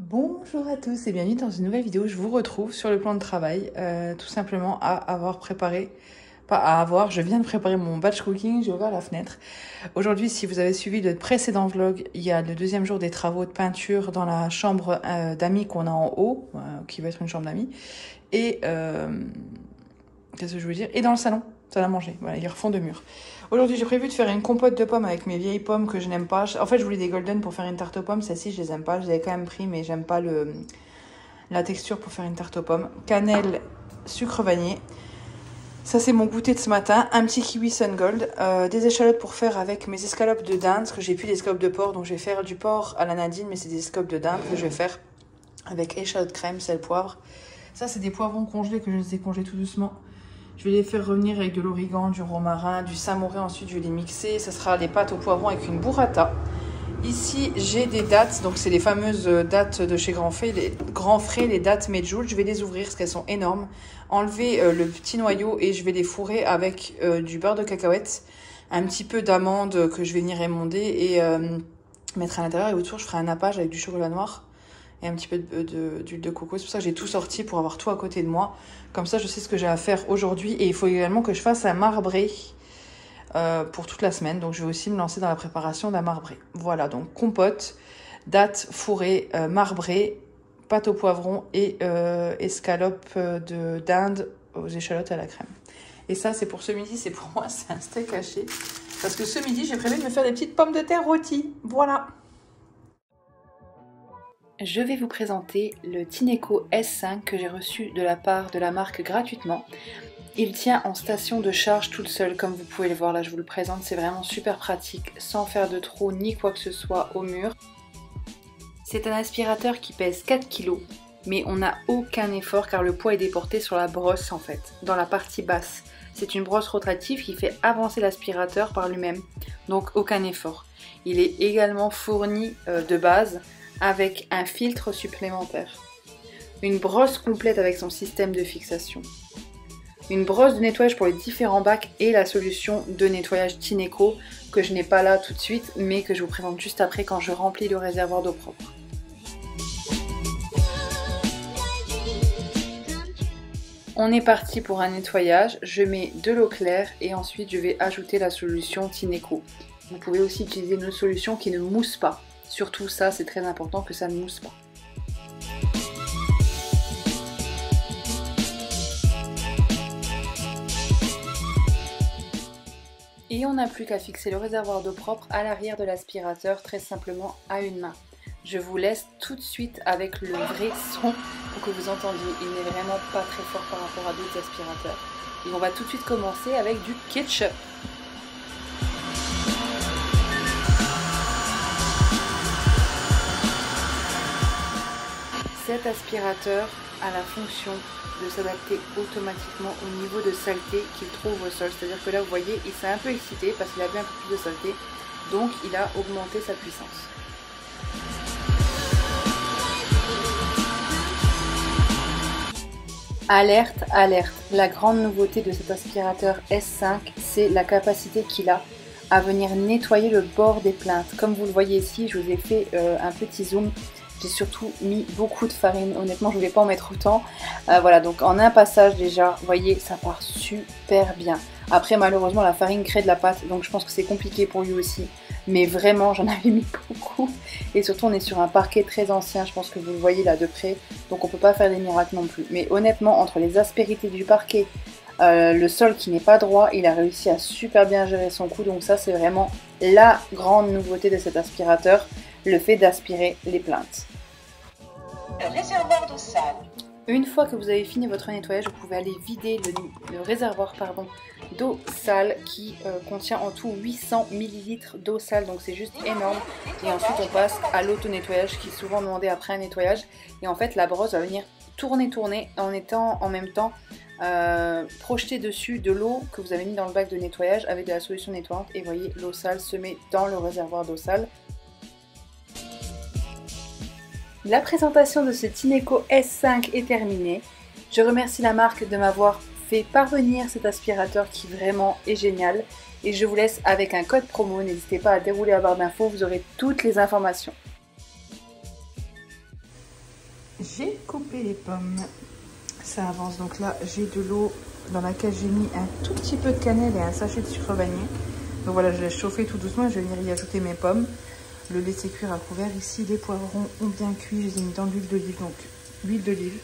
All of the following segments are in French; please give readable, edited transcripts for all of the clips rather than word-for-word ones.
Bonjour à tous et bienvenue dans une nouvelle vidéo. Je vous retrouve sur le plan de travail, tout simplement à avoir préparé, pas à avoir, je viens de préparer mon batch cooking, j'ai ouvert la fenêtre. Aujourd'hui, si vous avez suivi le précédent vlog, il y a le deuxième jour des travaux de peinture dans la chambre d'amis qu'on a en haut, qui va être une chambre d'amis, et qu'est-ce que je veux dire, et dans le salon, salle à manger, voilà, ils refont deux murs. Aujourd'hui, j'ai prévu de faire une compote de pommes avec mes vieilles pommes que je n'aime pas. En fait, je voulais des golden pour faire une tarte aux pommes. Celles-ci, je les aime pas. Je les ai quand même pris, mais j'aime pas la texture pour faire une tarte aux pommes. Cannelle, sucre vanillé. Ça, c'est mon goûter de ce matin. Un petit kiwi sun gold. Des échalotes pour faire avec mes escalopes de dinde. Parce que j'ai plus d'escalopes de porc. Donc, je vais faire du porc à la Nadine. Mais c'est des escalopes de dinde que je vais faire avec échalotes crème, sel, poivre. Ça, c'est des poivrons congelés que je les ai congelés tout doucement. Je vais les faire revenir avec de l'origan, du romarin, du samouré. Ensuite, je vais les mixer. Ça sera des pâtes au poivron avec une burrata. Ici, j'ai des dattes. Donc, c'est les fameuses dattes de chez Grand Frais, les dattes Medjool. Je vais les ouvrir parce qu'elles sont énormes. Enlever le petit noyau et je vais les fourrer avec du beurre de cacahuète. Un petit peu d'amande que je vais venir émonder et mettre à l'intérieur. Et autour, je ferai un nappage avec du chocolat noir et un petit peu d'huile de coco. C'est pour ça que j'ai tout sorti pour avoir tout à côté de moi. Comme ça, je sais ce que j'ai à faire aujourd'hui. Et il faut également que je fasse un marbré pour toute la semaine. Donc, je vais aussi me lancer dans la préparation d'un marbré. Voilà, donc compote, dattes fourrées, marbré, pâte au poivron et escalope de dinde aux échalotes à la crème. Et ça, c'est pour ce midi. C'est pour moi, c'est un steak haché. Parce que ce midi, j'ai prévu de me faire des petites pommes de terre rôties. Voilà. Je vais vous présenter le Tineco S5 que j'ai reçu de la part de la marque gratuitement. Il tient en station de charge toute seule, comme vous pouvez le voir là, je vous le présente, c'est vraiment super pratique, sans faire de trou ni quoi que ce soit au mur. C'est un aspirateur qui pèse 4 kg, mais on n'a aucun effort car le poids est déporté sur la brosse en fait, dans la partie basse. C'est une brosse rotative qui fait avancer l'aspirateur par lui-même, donc aucun effort. Il est également fourni de base avec un filtre supplémentaire. Une brosse complète avec son système de fixation. Une brosse de nettoyage pour les différents bacs et la solution de nettoyage Tineco que je n'ai pas là tout de suite mais que je vous présente juste après quand je remplis le réservoir d'eau propre. On est parti pour un nettoyage, je mets de l'eau claire et ensuite je vais ajouter la solution Tineco. Vous pouvez aussi utiliser une solution qui ne mousse pas. Surtout ça, c'est très important que ça ne mousse pas. Et on n'a plus qu'à fixer le réservoir d'eau propre à l'arrière de l'aspirateur, très simplement à une main. Je vous laisse tout de suite avec le vrai son pour que vous entendiez. Il n'est vraiment pas très fort par rapport à d'autres aspirateurs. Et on va tout de suite commencer avec du ketchup. Cet aspirateur a la fonction de s'adapter automatiquement au niveau de saleté qu'il trouve au sol. C'est-à-dire que là, vous voyez, il s'est un peu excité parce qu'il a bien un peu plus de saleté. Donc, il a augmenté sa puissance. Alerte, alerte. La grande nouveauté de cet aspirateur S5, c'est la capacité qu'il a à venir nettoyer le bord des plinthes. Comme vous le voyez ici, je vous ai fait un petit zoom. J'ai surtout mis beaucoup de farine, honnêtement je ne voulais pas en mettre autant. Voilà, donc en un passage déjà, vous voyez, ça part super bien. Après malheureusement la farine crée de la pâte, donc je pense que c'est compliqué pour lui aussi. Mais vraiment j'en avais mis beaucoup. Et surtout on est sur un parquet très ancien, je pense que vous le voyez là de près. Donc on ne peut pas faire des miracles non plus. Mais honnêtement, entre les aspérités du parquet, le sol qui n'est pas droit, il a réussi à super bien gérer son coup. Donc ça c'est vraiment la grande nouveauté de cet aspirateur. Le fait d'aspirer les plinthes. Le réservoir d'eau sale. Une fois que vous avez fini votre nettoyage, vous pouvez aller vider le réservoir d'eau sale qui contient en tout 800 ml d'eau sale, donc c'est juste énorme. Et ensuite on passe à l'auto-nettoyage qui est souvent demandé après un nettoyage. Et en fait la brosse va venir tourner en étant en même temps projeter dessus de l'eau que vous avez mis dans le bac de nettoyage avec de la solution nettoyante. Et vous voyez, l'eau sale se met dans le réservoir d'eau sale. La présentation de ce Tineco S5 est terminée. Je remercie la marque de m'avoir fait parvenir cet aspirateur qui vraiment est génial. Et je vous laisse avec un code promo. N'hésitez pas à dérouler la barre d'infos, vous aurez toutes les informations. j'ai coupé les pommes. Ça avance. Donc là, j'ai de l'eau dans laquelle j'ai mis un tout petit peu de cannelle et un sachet de sucre vanillé. Donc voilà, je laisse chauffer tout doucement et je vais venir y ajouter mes pommes. Le laisser cuire à couvert. Ici, les poivrons ont bien cuit. Je les ai mis dans l'huile d'olive. Donc, l'huile d'olive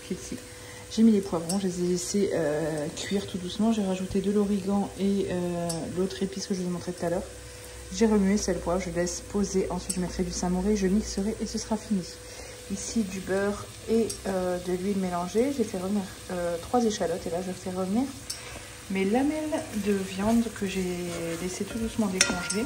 qui est ici. J'ai mis les poivrons. Je les ai laissés cuire tout doucement. J'ai rajouté de l'origan et l'autre épice que je vous ai montré tout à l'heure. J'ai remué, sel, poivre. Je laisse poser. Ensuite, je mettrai du samouraï. Je mixerai et ce sera fini. Ici, du beurre et de l'huile mélangée. J'ai fait revenir 3 échalotes. Et là, je fais revenir mes lamelles de viande que j'ai laissé tout doucement décongeler.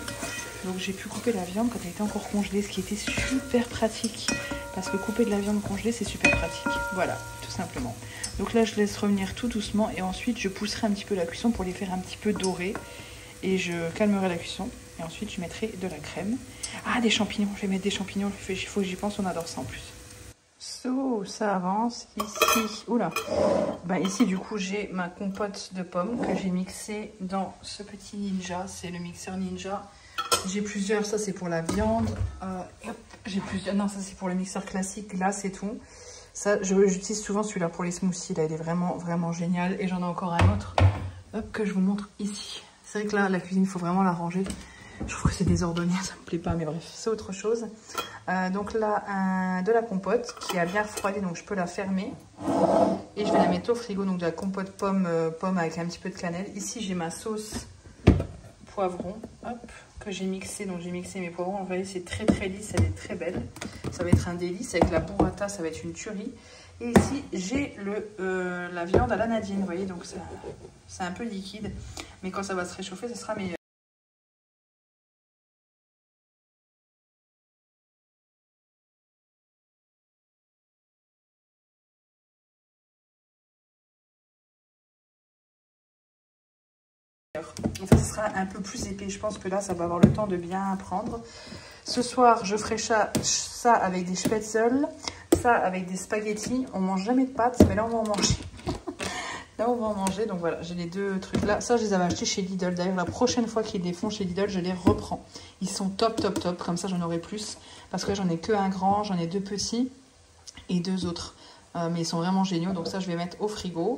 Donc j'ai pu couper la viande quand elle était encore congelée, ce qui était super pratique. Parce que couper de la viande congelée, c'est super pratique. Voilà, tout simplement. Donc là, je laisse revenir tout doucement. Et ensuite, je pousserai un petit peu la cuisson pour les faire un petit peu dorés. Et je calmerai la cuisson. Et ensuite, je mettrai de la crème. Ah, des champignons. Je vais mettre des champignons. Il faut que j'y pense, on adore ça en plus. So, ça avance ici. Oula. Ben ici, du coup, j'ai ma compote de pommes que j'ai mixée dans ce petit Ninja. C'est le mixeur Ninja. J'ai plusieurs. Ça, c'est pour la viande. J'ai plusieurs. Non, ça, c'est pour le mixeur classique. Là, c'est tout. Ça, j'utilise souvent celui-là pour les smoothies. Là, il est vraiment, vraiment génial. Et j'en ai encore un autre que je vous montre ici. C'est vrai que là, la cuisine, il faut vraiment la ranger. Je trouve que c'est désordonné, ça me plaît pas, mais bref, c'est autre chose. Donc là, de la compote qui a bien refroidi, donc je peux la fermer. Et je vais la mettre au frigo, donc de la compote pomme avec un petit peu de cannelle. Ici, j'ai ma sauce poivron, hop, que j'ai mixée. Donc j'ai mixé mes poivrons, vous voyez, c'est très très lisse, elle est très belle. Ça va être un délice, avec la burrata, ça va être une tuerie. Et ici, j'ai la viande à la Nadine, vous voyez, donc c'est un peu liquide. Mais quand ça va se réchauffer, ça sera meilleur. En fait, ce sera un peu plus épais. Je pense que là, ça va avoir le temps de bien prendre. Ce soir, je ferai ça avec des spätzle, ça avec des spaghettis. On mange jamais de pâtes, mais là, on va en manger. Là, on va en manger. Donc voilà, j'ai les deux trucs là. Ça, je les avais achetés chez Lidl. D'ailleurs, la prochaine fois qu'ils les font chez Lidl, je les reprends. Ils sont top, top, top. Comme ça, j'en aurai plus. Parce que j'en ai que un grand, j'en ai 2 petits et 2 autres. Mais ils sont vraiment géniaux. Donc ça, je vais mettre au frigo.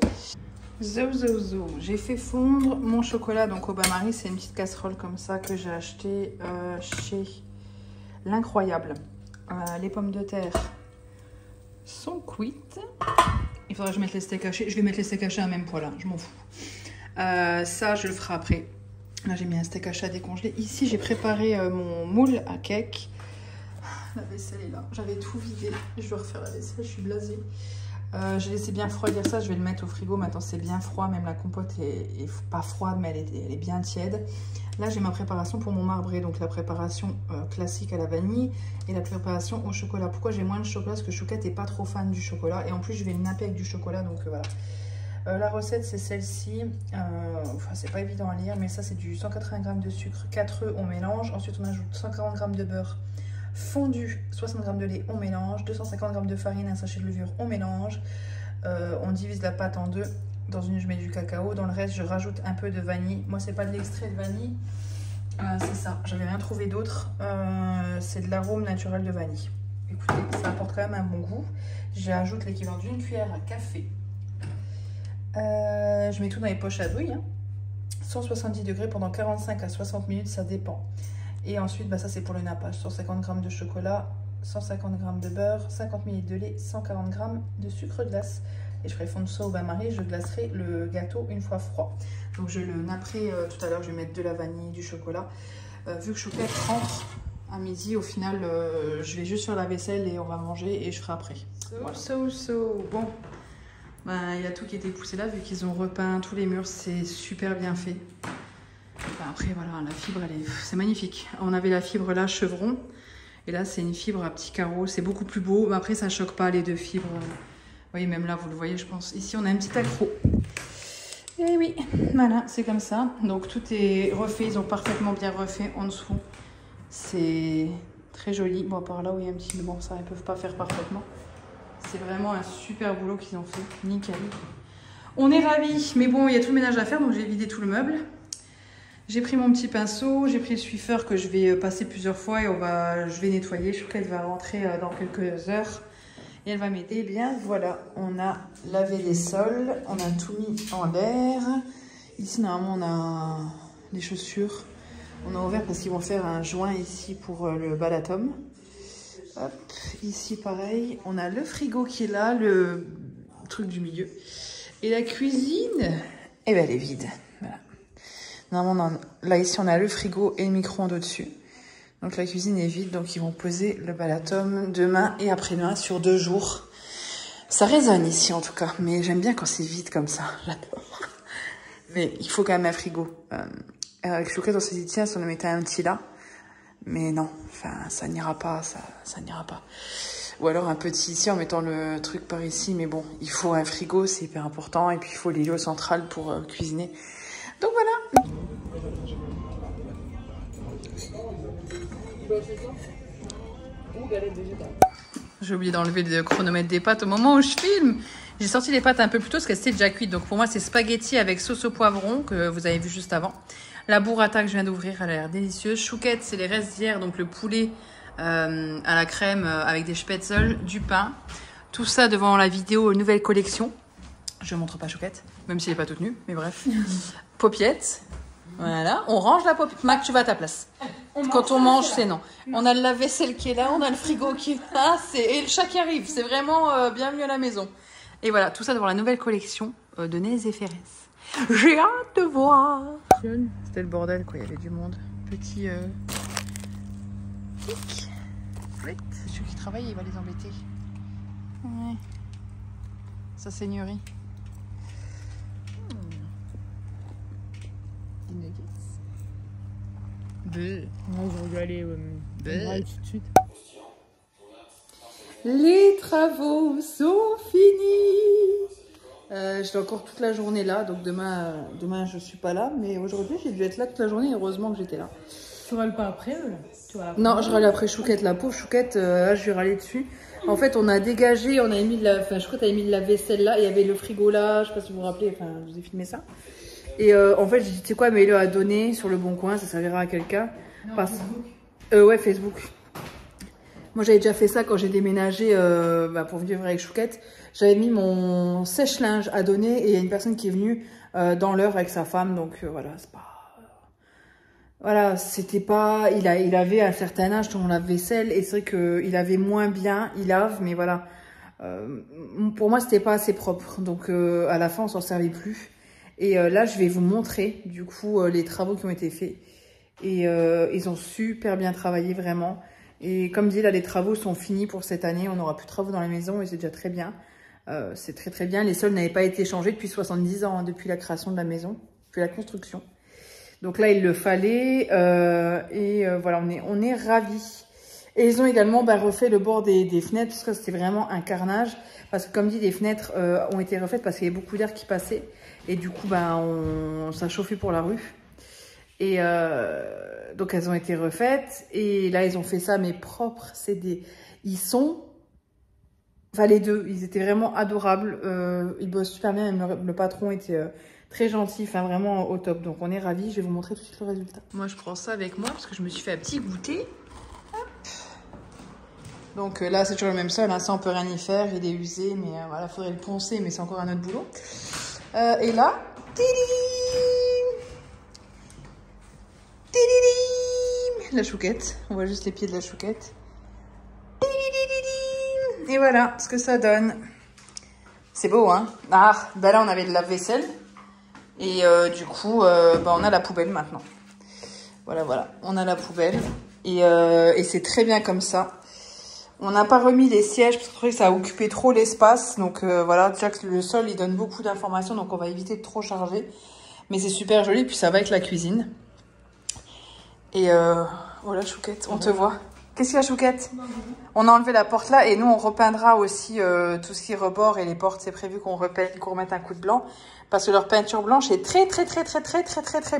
Zo. J'ai fait fondre mon chocolat donc au bain-marie. C'est une petite casserole comme ça que j'ai acheté chez l'Incroyable. Les pommes de terre sont cuites. Il faudra que je mette les steaks hachés. Je vais mettre les steaks hachés à même poêle, hein, je m'en fous. Ça, je le ferai après. Là, j'ai mis un steak haché à décongeler. Ici, j'ai préparé mon moule à cake. La vaisselle est là. J'avais tout vidé. Je dois refaire la vaisselle, je suis blasée. J'ai laissé bien refroidir ça, je vais le mettre au frigo. Maintenant c'est bien froid, même la compote est pas froide, mais elle est bien tiède. Là j'ai ma préparation pour mon marbré, donc la préparation classique à la vanille et la préparation au chocolat. Pourquoi j'ai moins de chocolat? Parce que Chouquette n'est pas trop fan du chocolat et en plus je vais le napper avec du chocolat, donc voilà. La recette c'est celle-ci, enfin c'est pas évident à lire, mais ça c'est du 180 g de sucre, 4 œufs on mélange, ensuite on ajoute 140 g de beurre fondu, 60 g de lait, on mélange, 250 g de farine, un sachet de levure, on mélange. On divise la pâte en 2. Dans une, je mets du cacao. Dans le reste, je rajoute un peu de vanille. Moi, c'est pas de l'extrait de vanille. C'est ça. J'avais rien trouvé d'autre. C'est de l'arôme naturel de vanille. Écoutez, ça apporte quand même un bon goût. J'ajoute l'équivalent d'une cuillère à café. Je mets tout dans les poches à douille. 170 degrés pendant 45 à 60 minutes, ça dépend. Et ensuite, bah ça c'est pour le nappage, 150 g de chocolat, 150 g de beurre, 50 ml de lait, 140 g de sucre glace. Et je ferai fondre ça au bain-marie, je glacerai le gâteau une fois froid. Donc je le napperai tout à l'heure, je vais mettre de la vanille, du chocolat. Vu que Chouquette rentre à midi, au final, je vais juste faire la vaisselle et on va manger et je ferai après. Voilà. Bon, ben, il y a tout qui a été poussé là, vu qu'ils ont repeint tous les murs, c'est super bien fait. Après voilà, la fibre c'est magnifique. On avait la fibre là chevron et là c'est une fibre à petits carreaux, c'est beaucoup plus beau. Mais après ça choque pas les deux fibres. Vous voyez, même là vous le voyez je pense. Ici on a un petit accro. Et oui, voilà, c'est comme ça. Donc tout est refait, ils ont parfaitement bien refait en dessous. C'est très joli. Bon, par là où il y a un petit... Bon, ça ils peuvent pas faire parfaitement. C'est vraiment un super boulot qu'ils ont fait, nickel. On est ravis, mais bon il y a tout le ménage à faire donc j'ai vidé tout le meuble. J'ai pris mon petit pinceau, j'ai pris le Swiffer que je vais passer plusieurs fois et je vais nettoyer. Chouquette va rentrer dans quelques heures et elle va m'aider. Eh bien voilà, on a lavé les sols, on a tout mis en l'air. Ici normalement on a les chaussures, on a ouvert parce qu'ils vont faire un joint ici pour le balatum. Hop, ici pareil, on a le frigo qui est là, le truc du milieu. Et la cuisine, eh ben elle est vide. Voilà. Normalement, là ici on a le frigo et le micro-ondes au-dessus. Donc la cuisine est vide, donc ils vont poser le balatum demain et après-demain sur 2 jours. Ça résonne ici en tout cas, mais j'aime bien quand c'est vide comme ça, j'adore. Mais il faut quand même un frigo. Avec Chouquette on s'est dit tiens, si on le mettait un petit là. Mais non, enfin, ça n'ira pas, ça n'ira pas. Ou alors un petit ici en mettant le truc par ici. Mais bon, il faut un frigo, c'est hyper important. Et puis il faut l'îlot central pour cuisiner. Donc voilà. J'ai oublié d'enlever le chronomètre des pâtes au moment où je filme. J'ai sorti les pâtes un peu plus tôt parce qu'elles étaient déjà cuites. Donc pour moi, c'est spaghetti avec sauce au poivron que vous avez vu juste avant. La burrata que je viens d'ouvrir, elle a l'air délicieuse. Chouquette, c'est les restes d'hier, donc le poulet à la crème avec des spätzle, du pain. Tout ça devant la vidéo nouvelle collection. Je ne montre pas Chouquette, même si elle n'est pas toute nue, mais bref. Paupiette. Voilà, on range la paupiette. Mac, tu vas à ta place. Quand on mange, c'est non. On a le lave-vaisselle qui est là, on a le frigo qui est là, et le chat qui arrive. C'est vraiment bienvenue à la maison. Et voilà, tout ça devant la nouvelle collection de Nez et Ferrez. J'ai hâte de voir. C'était le bordel, quoi. Il y avait du monde. Petit pic. Ceux qui travaillent, il va les embêter. Ouais. Sa seigneurie. Des nuggets. Moi, je vais aller tout de suite. Les travaux sont finis. Je suis encore toute la journée là, donc demain je suis pas là, mais aujourd'hui j'ai dû être là toute la journée, heureusement que j'étais là. Tu râles pas après eux, là? Tu râles Non, je râle après Chouquette, la pauvre Chouquette, là je vais râler dessus. En fait on a dégagé, on a mis de la, enfin Chouquette a mis de la vaisselle là, il y avait le frigo là, je sais pas si vous vous rappelez, enfin je vous ai filmé ça. Et en fait j'ai dit tu sais quoi, mais le à donner sur le bon coin, ça servira à quelqu'un. Facebook. Ouais, Facebook. Moi, j'avais déjà fait ça quand j'ai déménagé pour vivre avec Chouquette. J'avais mis mon sèche-linge à donner et il y a une personne qui est venue dans l'heure avec sa femme. Donc voilà, c'est pas... Voilà, c'était pas... Il avait un certain âge dans lave-vaisselle et c'est vrai qu'il avait moins bien, il lave, mais voilà. Pour moi, c'était pas assez propre. Donc à la fin, on s'en servait plus. Et là, je vais vous montrer du coup les travaux qui ont été faits. Et ils ont super bien travaillé, vraiment. Et comme dit, là, les travaux sont finis pour cette année. On n'aura plus de travaux dans la maison et c'est déjà très bien. C'est très, très bien. Les sols n'avaient pas été changés depuis 70 ans, hein, depuis la création de la maison, depuis la construction. Donc là, il le fallait. Voilà, on est ravis. Et ils ont également refait le bord des fenêtres, parce que c'était vraiment un carnage. Parce que comme dit, les fenêtres ont été refaites parce qu'il y avait beaucoup d'air qui passait. Et du coup, ça chauffait pour la rue. Et donc elles ont été refaites et là ils ont fait ça mais propre. Ils sont, enfin les deux, ils étaient vraiment adorables. Ils bossent super bien. Même le patron était très gentil, enfin vraiment au top. Donc on est ravis. Je vais vous montrer tout de suite le résultat. Moi je prends ça avec moi parce que je me suis fait un petit goûter. Hop. Donc là c'est toujours le même sol, hein. Ça on peut rien y faire. Il est usé, mais voilà, faudrait le poncer, mais c'est encore un autre boulot. Et là, la Chouquette, on voit juste les pieds de la Chouquette. Et voilà ce que ça donne. C'est beau, hein? Ah, bah là on avait de la vaisselle. Et du coup, on a la poubelle maintenant. Voilà, on a la poubelle. Et c'est très bien comme ça. On n'a pas remis les sièges parce que ça a occupé trop l'espace. Donc voilà, déjà que le sol il donne beaucoup d'informations, donc on va éviter de trop charger. Mais c'est super joli, puis ça va avec la cuisine. Et voilà Chouquette, on te voit. Qu'est-ce qu'il y a Chouquette? On a enlevé la porte là et nous on repeindra aussi tout ce qui est rebord et les portes. C'est prévu qu'on repeigne, qu'on remette un coup de blanc. Parce que leur peinture blanche est très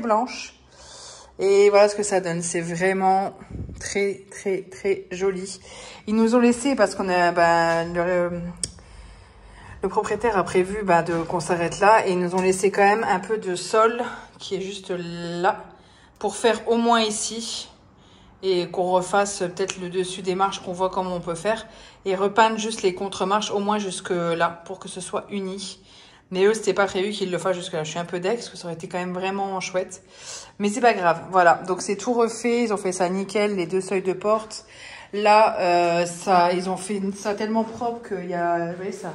blanche. Et voilà ce que ça donne. C'est vraiment très joli. Ils nous ont laissé parce qu'on a le propriétaire a prévu qu'on s'arrête là. Et ils nous ont laissé quand même un peu de sol qui est juste là. Pour faire au moins ici et qu'on refasse peut-être le dessus des marches, qu'on voit comment on peut faire, et repeindre juste les contre-marches au moins jusque là pour que ce soit uni. Mais eux, c'était pas prévu qu'ils le fassent jusque là. Je suis un peu deck parce que ça aurait été quand même vraiment chouette. Mais c'est pas grave. Voilà. Donc c'est tout refait. Ils ont fait ça nickel, les 2 seuils de porte. Là, ils ont fait ça tellement propre qu'il y a, vous voyez, ça,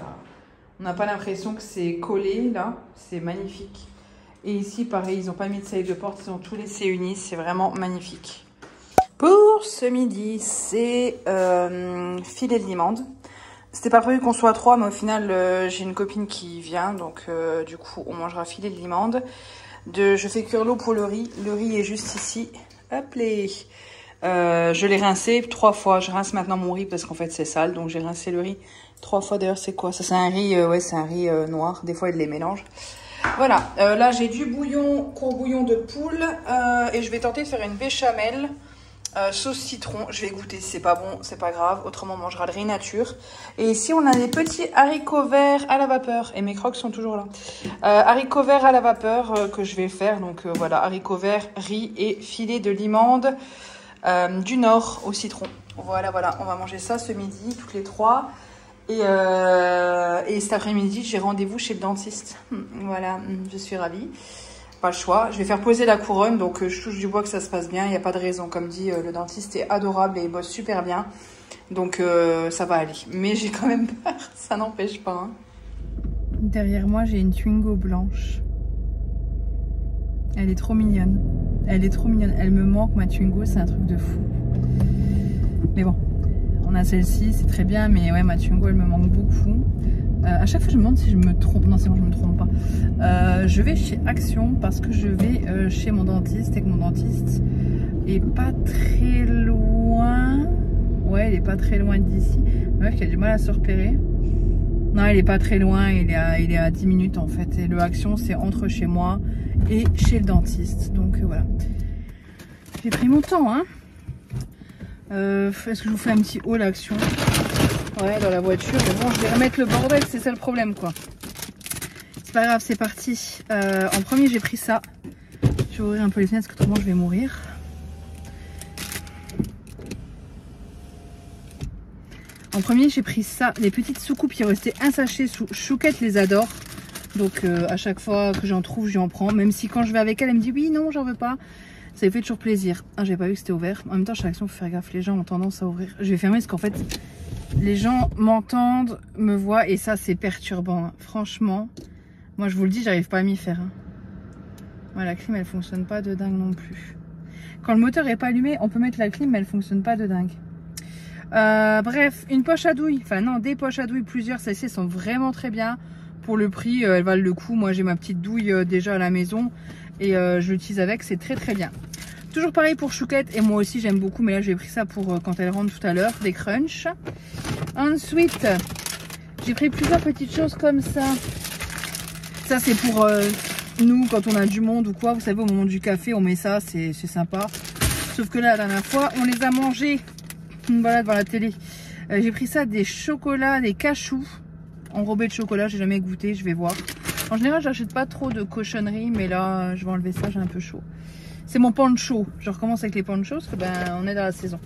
on n'a pas l'impression que c'est collé là. C'est magnifique. Et ici, pareil, ils n'ont pas mis de seuil de porte. Ils ont tout laissé uni. C'est vraiment magnifique. Pour ce midi, c'est filet de limande. C'était pas prévu qu'on soit 3, mais au final, j'ai une copine qui vient. Donc, du coup, on mangera filet de limande. Je fais cuire l'eau pour le riz. Le riz est juste ici. Hop les. Je l'ai rincé 3 fois. Je rince maintenant mon riz parce qu'en fait, c'est sale. Donc, j'ai rincé le riz 3 fois. D'ailleurs, c'est quoi? Ça, c'est un riz, ouais, c'est un riz noir. Des fois, ils les mélangent. Voilà. Là, j'ai du bouillon, court bouillon de poule. Et je vais tenter de faire une béchamel. Sauce citron, je vais goûter, si c'est pas bon, c'est pas grave, autrement on mangera le riz nature. Et ici on a des petits haricots verts à la vapeur, et mes crocs sont toujours là. Haricots verts à la vapeur que je vais faire, donc voilà, haricots verts, riz et filet de limande du Nord au citron. Voilà, on va manger ça ce midi, toutes les 3. Et cet après-midi, j'ai rendez-vous chez le dentiste. Voilà, je suis ravie. Pas le choix. Je vais faire poser la couronne, donc je touche du bois que ça se passe bien. Il n'y a pas de raison. Comme dit, le dentiste est adorable et il bosse super bien. Donc ça va aller. Mais j'ai quand même peur, ça n'empêche pas. Hein. Derrière moi, j'ai une Twingo blanche. Elle est trop mignonne. Elle est trop mignonne. Elle me manque, ma Twingo, c'est un truc de fou. Mais bon, on a celle-ci, c'est très bien. Mais ouais, ma Twingo, elle me manque beaucoup. À chaque fois je me demande si je me trompe. Non, c'est bon, je me trompe pas. Je vais chez Action parce que je vais chez mon dentiste et que mon dentiste est pas très loin. Ouais, il est pas très loin d'ici. La meuf qui a du mal à se repérer. Non, il est pas très loin, il est à 10 minutes en fait. Et le Action, c'est entre chez moi et chez le dentiste. Donc voilà. J'ai pris mon temps, hein. Est-ce que je vous fais un petit haul Action? Ouais, dans la voiture, mais bon, je vais remettre le bordel, c'est ça le problème, quoi. C'est pas grave, c'est parti. En premier, j'ai pris ça. Je vais ouvrir un peu les fenêtres, parce que autrement, je vais mourir. En premier, j'ai pris ça, les petites soucoupes. Il restait un sachet sous Chouquette, les adore. Donc, à chaque fois que j'en trouve, j'en prends. Même si quand je vais avec elle, elle me dit oui, non, j'en veux pas. Ça lui fait toujours plaisir. Ah, j'ai pas vu que c'était ouvert. En même temps, chez Action, faut faire gaffe. Les gens ont tendance à ouvrir. Je vais fermer parce qu'en fait, les gens m'entendent, me voient et ça, c'est perturbant. Hein. Franchement, moi, je vous le dis, j'arrive pas à m'y faire. Hein. Ouais, la clim, elle fonctionne pas de dingue non plus. Quand le moteur est pas allumé, on peut mettre la clim, mais elle fonctionne pas de dingue. Bref, une poche à douille. Enfin, non, des poches à douille, plusieurs. Celles-ci sont vraiment très bien. Pour le prix, elles valent le coup. Moi, j'ai ma petite douille déjà à la maison. Et je l'utilise avec, c'est très très bien. Toujours pareil pour Chouquette, et moi aussi j'aime beaucoup, mais là j'ai pris ça pour quand elle rentre tout à l'heure, des crunchs. Ensuite, j'ai pris plusieurs petites choses comme ça. Ça c'est pour nous quand on a du monde ou quoi, vous savez au moment du café on met ça, c'est sympa. Sauf que là la dernière fois on les a mangés, voilà devant la télé. J'ai pris ça, des chocolats, des cachous enrobés de chocolat, j'ai jamais goûté, je vais voir. En général, j'achète pas trop de cochonneries, mais là, je vais enlever ça, j'ai un peu chaud. C'est mon poncho. Je recommence avec les ponchos parce que ben, on est dans la saison.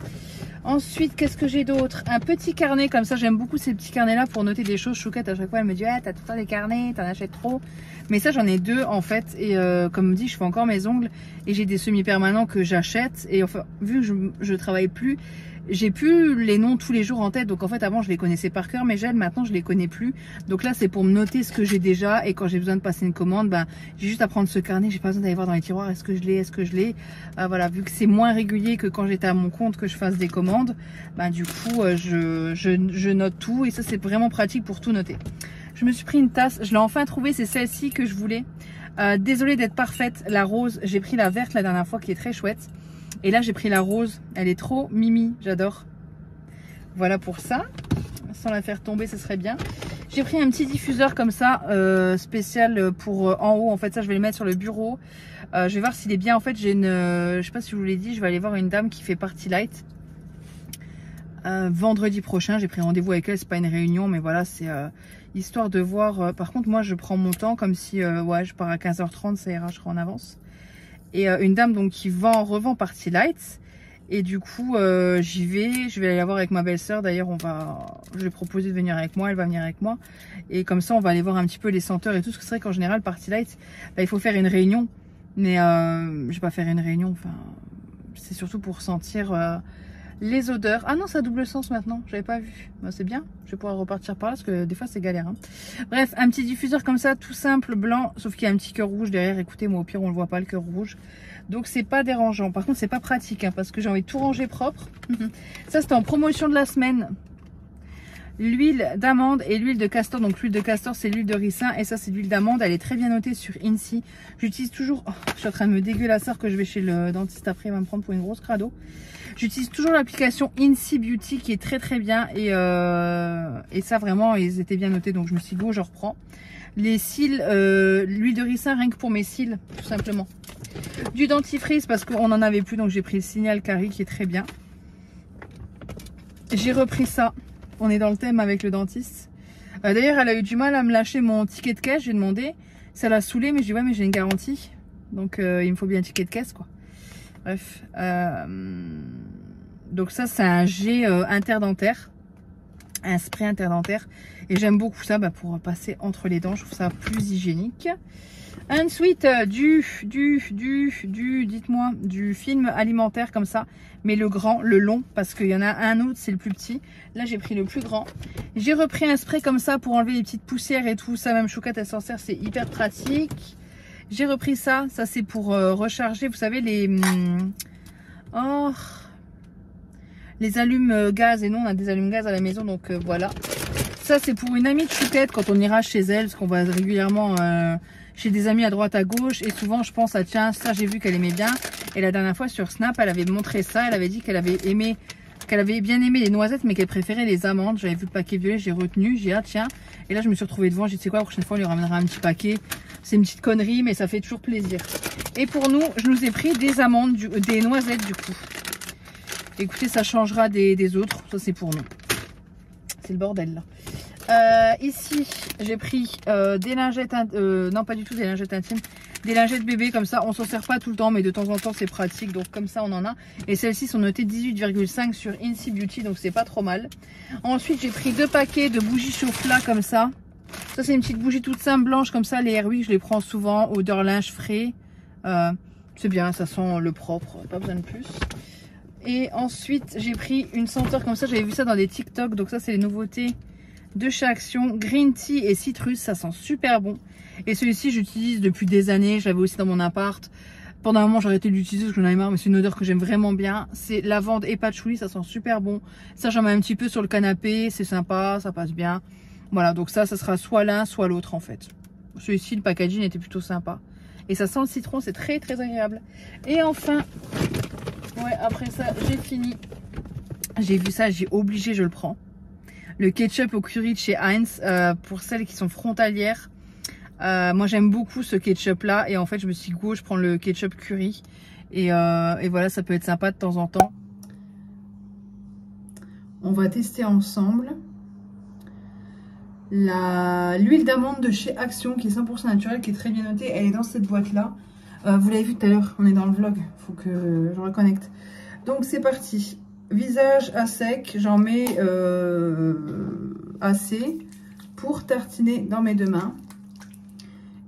Ensuite, qu'est-ce que j'ai d'autre? Un petit carnet comme ça. J'aime beaucoup ces petits carnets-là pour noter des choses. Chouquette, à chaque fois, elle me dit ah, t'as tout le temps des carnets, t'en achètes trop. Mais ça, j'en ai 2 en fait. Et comme dit, je fais encore mes ongles et j'ai des semi-permanents que j'achète. Et enfin, vu que je travaille plus, j'ai plus les noms tous les jours en tête. Donc en fait avant je les connaissais par cœur, mais maintenant je les connais plus. Donc là c'est pour me noter ce que j'ai déjà, et quand j'ai besoin de passer une commande, ben j'ai juste à prendre ce carnet. J'ai pas besoin d'aller voir dans les tiroirs est-ce que je l'ai. Voilà, vu que c'est moins régulier que quand j'étais à mon compte que je fasse des commandes, ben du coup je note tout, et ça c'est vraiment pratique pour tout noter. Je me suis pris une tasse, je l'ai enfin trouvée, c'est celle-ci que je voulais. Désolée d'être parfaite, la rose, j'ai pris la verte la dernière fois qui est très chouette. Et là j'ai pris la rose, elle est trop mimi, j'adore. Voilà pour ça, sans la faire tomber ce serait bien. J'ai pris un petit diffuseur comme ça, spécial pour en haut, en fait ça je vais le mettre sur le bureau. Je vais voir s'il est bien, en fait j'ai une, je sais pas si je vous l'ai dit, je vais aller voir une dame qui fait Party Light. Vendredi prochain, j'ai pris rendez-vous avec elle, c'est pas une réunion mais voilà c'est histoire de voir. Par contre moi je prends mon temps comme si ouais je pars à 15h30, ça ira, je serai en avance. Et une dame donc qui revend Party Lights. Et du coup, j'y vais. Je vais aller la voir avec ma belle-sœur. D'ailleurs, je vais proposer de venir avec moi. Elle va venir avec moi. Et comme ça, on va aller voir un petit peu les senteurs et tout. Parce que c'est vrai qu'en général, Party Light, bah, il faut faire une réunion. Mais je vais pas faire une réunion. Enfin, c'est surtout pour sentir les odeurs. Ah non, ça a double sens maintenant. J'avais pas vu. Bah, c'est bien. Je vais pouvoir repartir par là parce que des fois, c'est galère. Hein. Bref, un petit diffuseur comme ça, tout simple, blanc. Sauf qu'il y a un petit cœur rouge derrière. Écoutez, moi, au pire, on le voit pas, le cœur rouge. Donc c'est pas dérangeant. Par contre c'est pas pratique hein, parce que j'ai envie de tout ranger propre. Ça c'était en promotion de la semaine. L'huile d'amande et l'huile de castor. Donc l'huile de castor c'est l'huile de ricin et ça c'est l'huile d'amande. Elle est très bien notée sur INSI. J'utilise toujours... Oh, je suis en train de me dégueulasser que je vais chez le dentiste après. Il va me prendre pour une grosse crado. J'utilise toujours l'application INSI Beauty qui est très très bien. Et ça vraiment ils étaient bien notés. Donc je me suis dit go je reprends. Les cils, l'huile de ricin rien que pour mes cils tout simplement. Du dentifrice parce qu'on en avait plus donc j'ai pris le Signal Cari qui est très bien. J'ai repris ça. On est dans le thème avec le dentiste. D'ailleurs elle a eu du mal à me lâcher mon ticket de caisse. J'ai demandé. Ça l'a saoulé mais je dis ouais mais j'ai une garantie. Donc il me faut bien un ticket de caisse quoi. Bref. Donc ça c'est un jet interdentaire. Un spray interdentaire. Et j'aime beaucoup ça pour passer entre les dents. Je trouve ça plus hygiénique. Ensuite, dites-moi, du film alimentaire comme ça, mais le grand, le long, parce qu'il y en a un autre, c'est le plus petit. Là, j'ai pris le plus grand. J'ai repris un spray comme ça pour enlever les petites poussières et tout. Ça, même Chouquette, elle s'en sert, c'est hyper pratique. J'ai repris ça. Ça, c'est pour recharger, vous savez, les allumes gaz. Et nous, on a des allumes gaz à la maison, donc voilà. Ça, c'est pour une amie de Chouquette quand on ira chez elle, parce qu'on va régulièrement... chez des amis à droite à gauche et souvent je pense à tiens ça j'ai vu qu'elle aimait bien et la dernière fois sur Snap elle avait montré ça, elle avait dit qu'elle avait bien aimé les noisettes mais qu'elle préférait les amandes. J'avais vu le paquet violet, j'ai retenu, j'ai dit ah tiens et là je me suis retrouvée devant, j'ai dit c'est quoi la prochaine fois on lui ramènera un petit paquet, c'est une petite connerie mais ça fait toujours plaisir. Et pour nous je nous ai pris des amandes, des noisettes du coup. Écoutez ça changera des autres, ça c'est pour nous, c'est le bordel là. Ici j'ai pris des lingettes non pas du tout des lingettes intimes, des lingettes bébé comme ça, on s'en sert pas tout le temps mais de temps en temps c'est pratique donc comme ça on en a. Et celles-ci sont notées 18,5 sur INSI Beauty donc c'est pas trop mal. Ensuite j'ai pris 2 paquets de bougies chauffe-là comme ça. Ça c'est une petite bougie toute simple blanche comme ça, les Airwick je les prends souvent, odeur linge frais, c'est bien, ça sent le propre, pas besoin de plus. Et ensuite j'ai pris une senteur comme ça, j'avais vu ça dans des TikTok donc ça c'est les nouveautés de chez Action, green tea et citrus, ça sent super bon. Et celui-ci j'utilise depuis des années, j'avais aussi dans mon appart. Pendant un moment j'ai arrêté de l'utiliser parce que j'en avais marre mais c'est une odeur que j'aime vraiment bien. C'est lavande et patchouli, ça sent super bon. Ça j'en mets un petit peu sur le canapé, c'est sympa, ça passe bien. Voilà donc ça sera soit l'un soit l'autre en fait. Celui-ci le packaging était plutôt sympa. Et ça sent le citron, c'est très très agréable. Et enfin, ouais après ça j'ai fini. J'ai vu ça, j'ai obligé, je le prends. Le ketchup au curry de chez Heinz, pour celles qui sont frontalières. Moi j'aime beaucoup ce ketchup là et en fait je me suis dit go, je prends le ketchup curry et voilà ça peut être sympa de temps en temps. On va tester ensemble l'huile d'amande de chez Action qui est 100% naturelle, qui est très bien notée. Elle est dans cette boîte là. Vous l'avez vu tout à l'heure, on est dans le vlog, faut que je reconnecte. Donc c'est parti. Visage à sec, j'en mets assez pour tartiner dans mes 2 mains.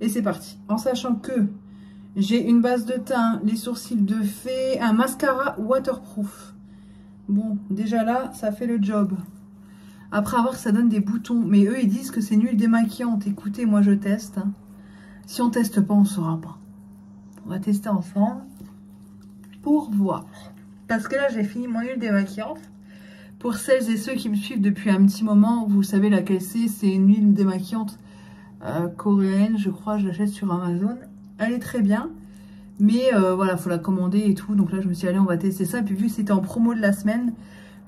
Et c'est parti. En sachant que j'ai une base de teint, les sourcils de fée, un mascara waterproof. Bon, déjà là, ça fait le job. Après avoir, ça donne des boutons. Mais eux, ils disent que c'est une huile démaquillante. Écoutez, moi, je teste. Si on teste pas, on saura pas. On va tester ensemble pour voir. Parce que là, j'ai fini mon huile démaquillante. Pour celles et ceux qui me suivent depuis un petit moment, vous savez laquelle c'est. C'est une huile démaquillante coréenne. Je crois, je l'achète sur Amazon. Elle est très bien. Mais voilà, il faut la commander et tout. Donc là, je me suis dit, allez, on va tester ça. Et puis vu que c'était en promo de la semaine,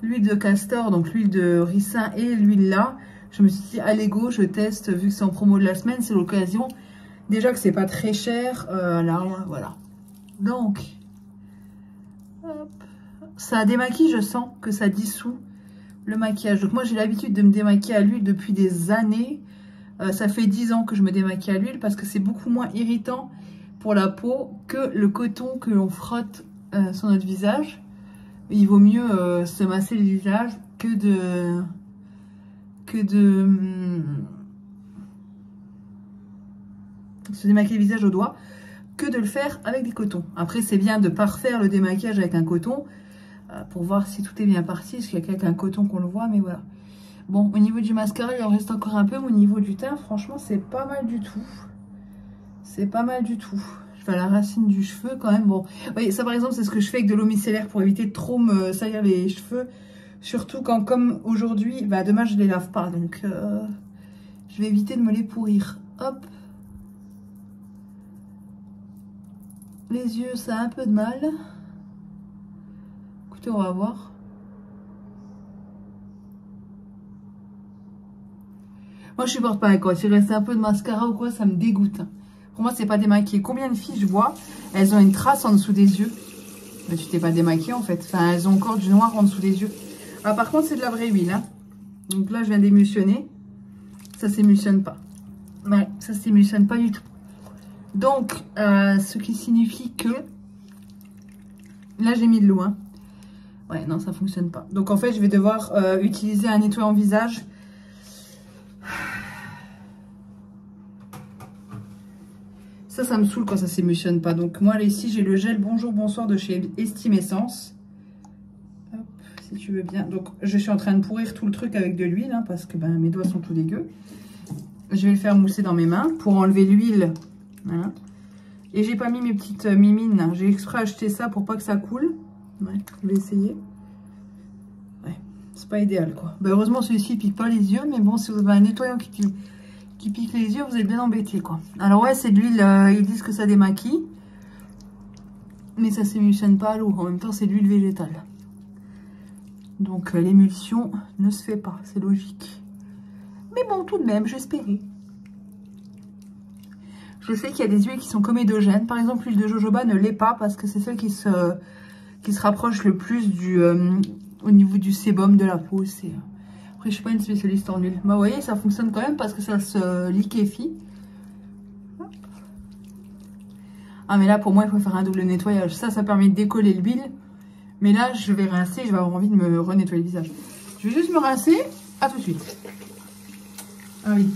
l'huile de castor, donc l'huile de ricin et l'huile là, je me suis dit, allez go, je teste. Vu que c'est en promo de la semaine, c'est l'occasion. Déjà que c'est pas très cher. Là, voilà. Donc, hop. Ça démaquille, je sens que ça dissout le maquillage. Donc moi j'ai l'habitude de me démaquiller à l'huile depuis des années. Ça fait 10 ans que je me démaquille à l'huile parce que c'est beaucoup moins irritant pour la peau que le coton que l'on frotte sur notre visage. il vaut mieux se masser le visage que de se démaquiller le visage au doigt, que de le faire avec des cotons. Après, c'est bien de ne pas refaire le démaquillage avec un coton pour voir si tout est bien parti, parce qu'il n'y a qu'avec un coton qu'on le voit, mais voilà. Bon, au niveau du mascara, il en reste encore un peu. Au niveau du teint, franchement, c'est pas mal du tout. C'est pas mal du tout. Je vais à la racine du cheveu quand même. Bon, vous voyez, ça par exemple, c'est ce que je fais avec de l'eau micellaire pour éviter de trop me salir les cheveux. Surtout quand, comme aujourd'hui, bah demain je les lave pas. Donc, je vais éviter de me les pourrir. Hop. Les yeux, ça a un peu de mal. Écoutez, on va voir. Moi, je supporte pas quoi. S'il reste un peu de mascara ou quoi, ça me dégoûte. Pour moi, c'est pas démaquillé. Combien de filles je vois, elles ont une trace en dessous des yeux. Mais tu t'es pas démaquillée en fait. Enfin, elles ont encore du noir en dessous des yeux. Ah, par contre, c'est de la vraie huile. Hein. Donc là, je viens d'émulsionner. Ça s'émulsionne pas. Ouais, ça s'émulsionne pas du tout. Donc, ce qui signifie que... Là, j'ai mis de l'eau. Hein. Ouais, non, ça fonctionne pas. Donc, en fait, je vais devoir utiliser un nettoyant visage. Ça me saoule quand ça s'émulsionne pas. Donc, moi, là, ici, j'ai le gel Bonjour Bonsoir de chez Estime Essence. Hop, si tu veux bien. Donc, je suis en train de pourrir tout le truc avec de l'huile, hein, parce que ben, mes doigts sont tout dégueux. Je vais le faire mousser dans mes mains pour enlever l'huile. Voilà. Et j'ai pas mis mes petites mimines. J'ai exprès acheté ça pour pas que ça coule. Ouais, je vais essayer. Ouais, c'est pas idéal, quoi. Ben, heureusement, celui-ci pique pas les yeux. Mais bon, si vous avez un nettoyant qui pique les yeux, vous êtes bien embêté, quoi. Alors ouais, c'est de l'huile, ils disent que ça démaquille, mais ça s'émulsionne pas à l'eau. En même temps, c'est de l'huile végétale, donc l'émulsion ne se fait pas, c'est logique. Mais bon, tout de même, j'espérais. Je sais qu'il y a des huiles qui sont comédogènes. Par exemple, l'huile de jojoba ne l'est pas parce que c'est celle qui se rapproche le plus au niveau du sébum de la peau. C'est Après, je suis pas une spécialiste en huile. Bah, vous voyez, ça fonctionne quand même parce que ça se liquéfie. Ah, mais là, pour moi, il faut faire un double nettoyage. Ça permet de décoller l'huile. Mais là, je vais rincer. Je vais avoir envie de me renettoyer le visage. Je vais juste me rincer. À tout de suite. Ah oui.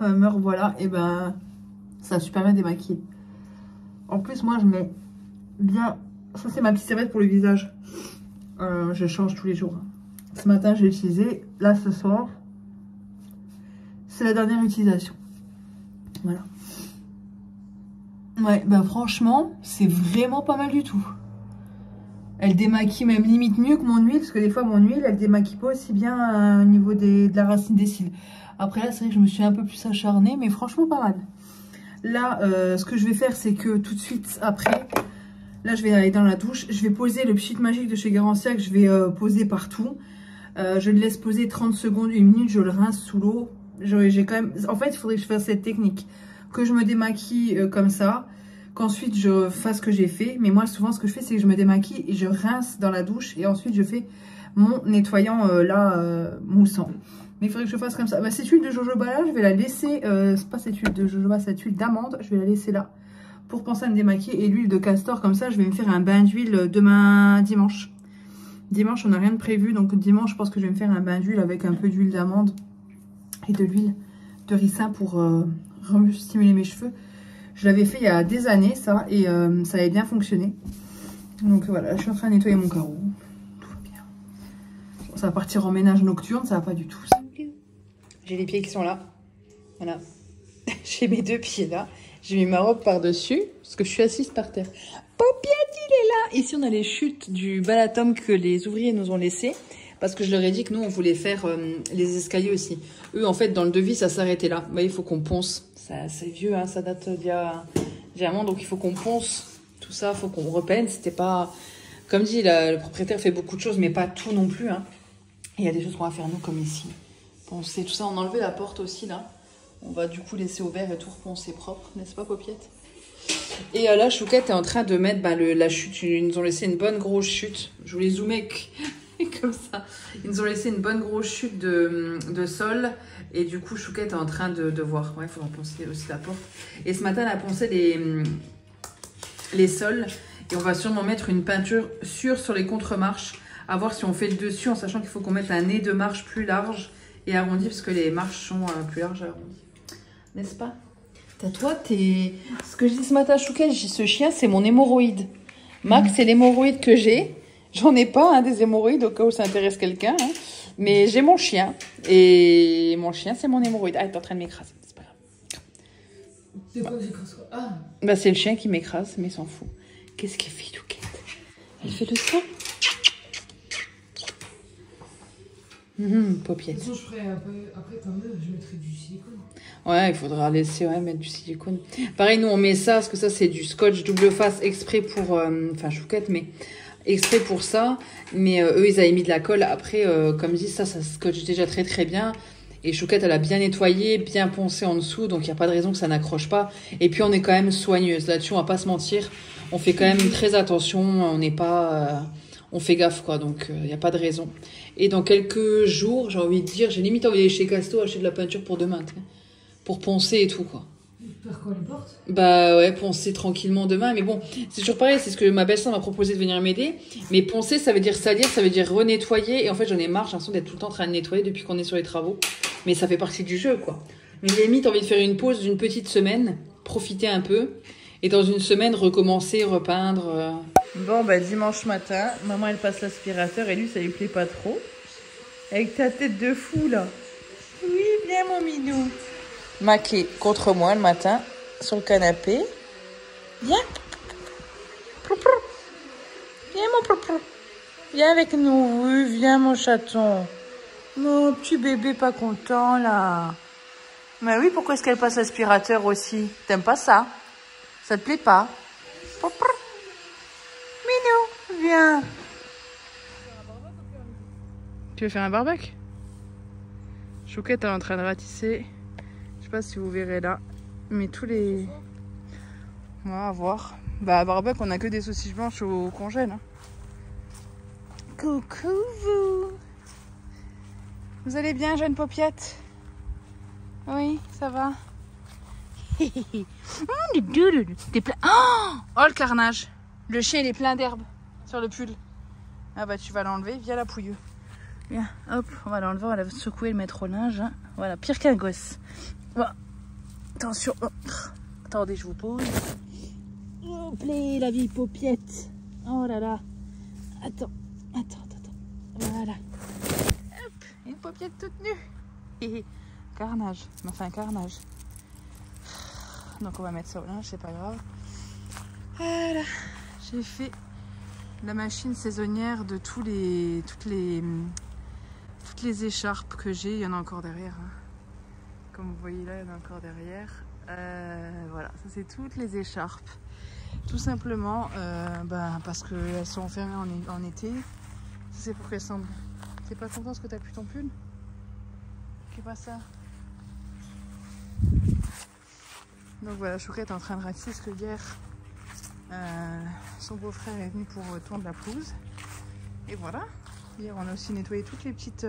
Me revoilà, et ben ça a super bien démaquillé. En plus, moi je mets bien, ça c'est ma petite serviette pour le visage, je change tous les jours. Ce matin j'ai utilisé, là ce soir c'est la dernière utilisation. Voilà. Ouais, ben franchement c'est vraiment pas mal du tout. Elle démaquille même limite mieux que mon huile, parce que des fois mon huile elle démaquille pas aussi bien au niveau de la racine des cils. Après là, c'est vrai que je me suis un peu plus acharnée, mais franchement pas mal. Là, ce que je vais faire, c'est que tout de suite après, là je vais aller dans la douche. Je vais poser le Pchit Magique de chez Garancia que je vais poser partout. Je le laisse poser 30 secondes, 1 minute, je le rince sous l'eau. J'ai quand même... En fait, il faudrait que je fasse cette technique. Que je me démaquille comme ça, qu'ensuite je fasse ce que j'ai fait. Mais moi, souvent, ce que je fais, c'est que je me démaquille et je rince dans la douche. Et ensuite, je fais mon nettoyant moussant. Mais il faudrait que je fasse comme ça. Bah, cette huile de jojoba là, je vais la laisser. C'est pas cette huile de jojoba, cette huile d'amande. Je vais la laisser là pour penser à me démaquiller. Et l'huile de castor, comme ça, je vais me faire un bain d'huile demain dimanche. Dimanche, on n'a rien de prévu. Donc dimanche, je pense que je vais me faire un bain d'huile avec un peu d'huile d'amande et de l'huile de ricin pour stimuler mes cheveux. Je l'avais fait il y a des années, ça. Et ça avait bien fonctionné. Donc voilà, je suis en train de nettoyer mon carreau. Tout va bien. Bon, ça va partir en ménage nocturne, ça va pas du tout. J'ai les pieds qui sont là. Voilà. J'ai mes 2 pieds là. J'ai mis ma robe par-dessus parce que je suis assise par terre. Popiette, il est là. Ici, on a les chutes du balatum que les ouvriers nous ont laissé. Parce que je leur ai dit que nous, on voulait faire les escaliers aussi. Eux, en fait, dans le devis, ça s'arrêtait là. Vous voyez, il faut qu'on ponce. C'est vieux, hein, ça date d'il y a un moment. Donc, il faut qu'on ponce Tout ça, faut qu'on repeigne. C'était pas... Comme dit, le propriétaire fait beaucoup de choses, mais pas tout non plus. Hein. Et il y a des choses qu'on va faire nous, comme ici. Poncer, tout ça. On a enlevé la porte aussi, là. On va du coup laisser ouvert et tout reponcer propre. N'est-ce pas, Popiette? Et là, Chouquette est en train de mettre la chute. Ils nous ont laissé une bonne grosse chute. Je voulais zoomer comme ça. Ils nous ont laissé une bonne grosse chute de sol. Et du coup, Chouquette est en train de voir. Ouais, il faudra poncer aussi la porte. Et ce matin, elle a poncé les sols. Et on va sûrement mettre une peinture sûre sur les contre-marches. À voir si on fait le dessus, en sachant qu'il faut qu'on mette un nez de marche plus large et arrondi. Parce que les marches sont plus larges et arrondies. N'est-ce pas? Toi, ce que je dis ce matin à Chouquette, je dis ce chien, c'est mon hémorroïde. Max, c'est l'hémorroïde que j'ai. J'en ai pas, hein, des hémorroïdes, au cas où ça intéresse quelqu'un. Hein. Mais j'ai mon chien. Et mon chien, c'est mon hémorroïde. Ah, t'es en train de m'écraser. C'est pas grave. C'est quoi que j'écrase quoi? Ah. Bah, c'est le chien qui m'écrase, mais il s'en fout. Qu'est-ce qu'elle fait, Chouquette? Elle fait le sang. Paupiette. De toute façon, je ferai un peu, après comme eux, je mettrai du silicone. Ouais, il faudra laisser mettre du silicone. Pareil, nous on met ça, parce que ça c'est du scotch double face exprès pour... Enfin, Chouquette, mais exprès pour ça. Mais eux, ils avaient mis de la colle. Après, comme je dis, ça scotche déjà très très bien. Et Chouquette, elle a bien nettoyé, bien poncé en dessous. Donc, il n'y a pas de raison que ça n'accroche pas. Et puis, on est quand même soigneuse. Là-dessus, on va pas se mentir. On fait quand même très attention. On n'est pas... on fait gaffe, quoi. Donc, il n'y a pas de raison. Et dans quelques jours, j'ai envie de dire, j'ai limite envie d'aller chez Casto acheter de la peinture pour demain. Pour poncer et tout, quoi. Faire quoi, les portes? Bah ouais, poncer tranquillement demain. Mais bon, c'est toujours pareil, c'est ce que ma belle-sœur m'a proposé de venir m'aider. Mais poncer, ça veut dire salir, ça veut dire renettoyer. Et en fait, j'en ai marre, j'ai l'impression d'être tout le temps en train de nettoyer depuis qu'on est sur les travaux. Mais ça fait partie du jeu, quoi. Mais limite, envie de faire une pause d'une petite semaine, profiter un peu. Et dans une semaine, recommencer, repeindre. Bon, bah dimanche matin, maman, elle passe l'aspirateur et lui, ça lui plaît pas trop. Avec ta tête de fou, là. Oui, bien, mon minou. Maqué contre moi le matin sur le canapé. Viens. Viens mon propre. Viens avec nous. Oui, viens mon chaton. Mon petit bébé pas content là. Mais oui, pourquoi est-ce qu'elle passe l'aspirateur aussi? T'aimes pas ça? Ça te plaît pas? Minou, viens. Tu veux faire un barbecue? Chouquette elle est en train de ratisser. Je sais pas si vous verrez là, mais tous les... On va voir. Bah à barbecue on a que des saucisses blanches au congèle. Hein. Coucou vous. Vous allez bien, jeune paupiette? Oui, ça va. Oh le carnage. Le chien il est plein d'herbe sur le pull. Ah bah tu vas l'enlever via la pouilleuse. Viens, hop, on va l'enlever, on va la secouer, le mettre au linge. Hein. Voilà, pire qu'un gosse. Voilà. Attention. Oh. Attendez, je vous pose. Hop là, la vieille paupiette. Oh là là. Attends. Voilà. Hop, une paupiette toute nue. Carnage. Enfin, carnage. Donc on va mettre ça au linge, c'est pas grave. Voilà. J'ai fait la machine saisonnière de toutes les écharpes que j'ai. Il y en a encore derrière. Hein. Comme vous voyez là, il y en a encore derrière. Voilà, ça c'est toutes les écharpes. Tout simplement parce qu'elles sont enfermées en été. Ça c'est pour qu'elles semblent. T'es pas content parce que t'as plus ton pull? C'est pas ça. Donc voilà, Chouquette est en train de ratisser parce que hier, son beau-frère est venu pour tondre la pelouse. Et voilà. Hier, on a aussi nettoyé toutes les petites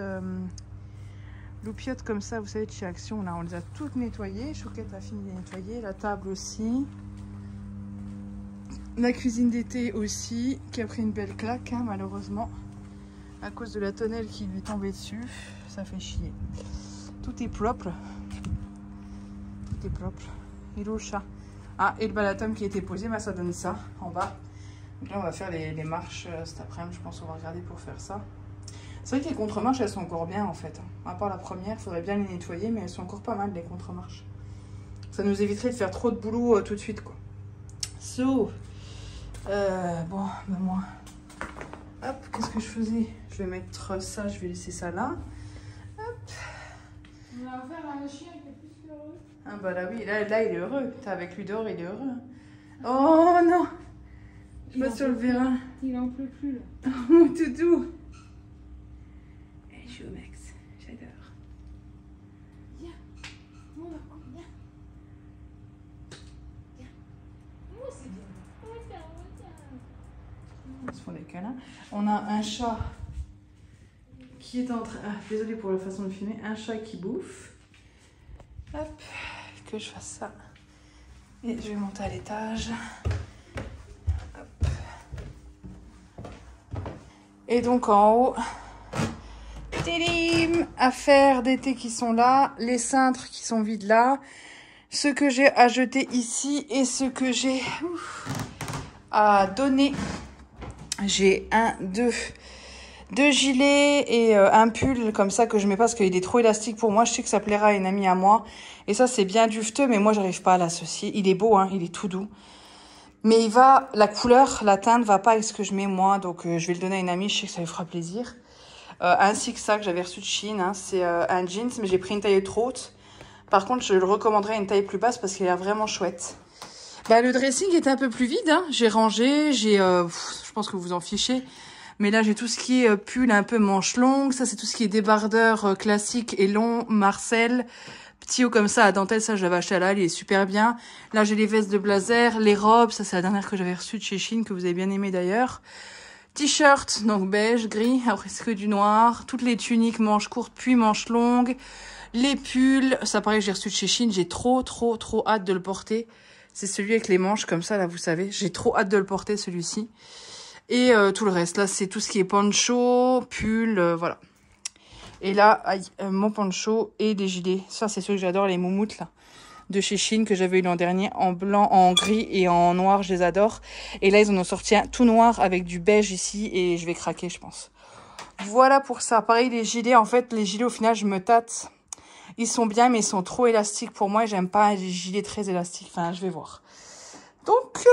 loupiottes comme ça, vous savez, de chez Action. Là, on les a toutes nettoyées. Chouquette a fini de les nettoyer. La table aussi. La cuisine d'été aussi, qui a pris une belle claque, hein, malheureusement. À cause de la tonnelle qui lui est tombée dessus. Ça fait chier. Tout est propre. Tout est propre. Et le chat. Ah, et le balatum qui a été posé, bah, ça donne ça, en bas. Donc là, on va faire les marches cet après-midi. Je pense qu'on va regarder pour faire ça. C'est vrai que les contre-marches, elles sont encore bien, en fait. À part la première, il faudrait bien les nettoyer, mais elles sont encore pas mal, les contre-marches. Ça nous éviterait de faire trop de boulot tout de suite, quoi. So, bon, ben moi... Hop, qu'est-ce que je faisais? Je vais mettre ça, je vais laisser ça là. Hop. On a offert un chien qui est plus heureux. Ah bah là oui, là il est heureux. T'es avec lui dehors, il est heureux. Oh non! Bah sur le vérin. Il en peut plus là. Mon toutou. Elle est chou Max, j'adore. Viens. Mon enfant, viens. Viens. Oh, c'est bien. On se font des câlins. On a un chat qui est en train... Ah, désolée pour la façon de filmer. Un chat qui bouffe. Hop, que je fasse ça. Et je vais monter à l'étage. Hop. Et donc en haut, télim, affaires d'été qui sont là, les cintres qui sont vides là, ce que j'ai à jeter ici et ce que j'ai à donner. J'ai deux gilets et un pull comme ça que je mets pas parce qu'il est trop élastique pour moi. Je sais que ça plaira à une amie à moi. Et ça, c'est bien dufteux, mais moi, j'arrive pas à l'associer. Il est beau, hein, il est tout doux. Mais la couleur, la teinte va pas avec ce que je mets moi. Donc, je vais le donner à une amie. Je sais que ça lui fera plaisir. Ainsi que ça que j'avais reçu de Shein. Hein, c'est un jeans, mais j'ai pris une taille trop haute. Par contre, je le recommanderais à une taille plus basse parce qu'il a l'air vraiment chouette. Bah, le dressing est un peu plus vide. Hein. J'ai rangé, je pense que vous en fichez. Mais là, j'ai tout ce qui est pull un peu manche longue. Ça, c'est tout ce qui est débardeur classique et long, Marcel. Petit haut comme ça à dentelle, ça, je l'avais acheté à la halle, il est super bien. Là, j'ai les vestes de blazer, les robes. Ça, c'est la dernière que j'avais reçue de chez Shein, que vous avez bien aimé d'ailleurs. T-shirt, donc beige, gris. Après, c'est que du noir. Toutes les tuniques, manches courtes, puis manches longues. Les pulls. Ça, pareil, j'ai reçu de chez Shein. J'ai trop hâte de le porter. C'est celui avec les manches comme ça, là, vous savez. J'ai trop hâte de le porter, celui-ci. Et tout le reste, là, c'est tout ce qui est poncho, pull, voilà. Et là, mon poncho et des gilets. Ça, c'est ceux que j'adore, les moumoutes, là, de chez Shein, que j'avais eu l'an dernier, en blanc, en gris et en noir, je les adore. Et là, ils en ont sorti un tout noir avec du beige ici, et je vais craquer, je pense. Voilà pour ça. Pareil, les gilets, en fait, les gilets, au final, je me tâte. Ils sont bien, mais ils sont trop élastiques pour moi, et j'aime pas les gilets très élastiques. Enfin, je vais voir. Donc,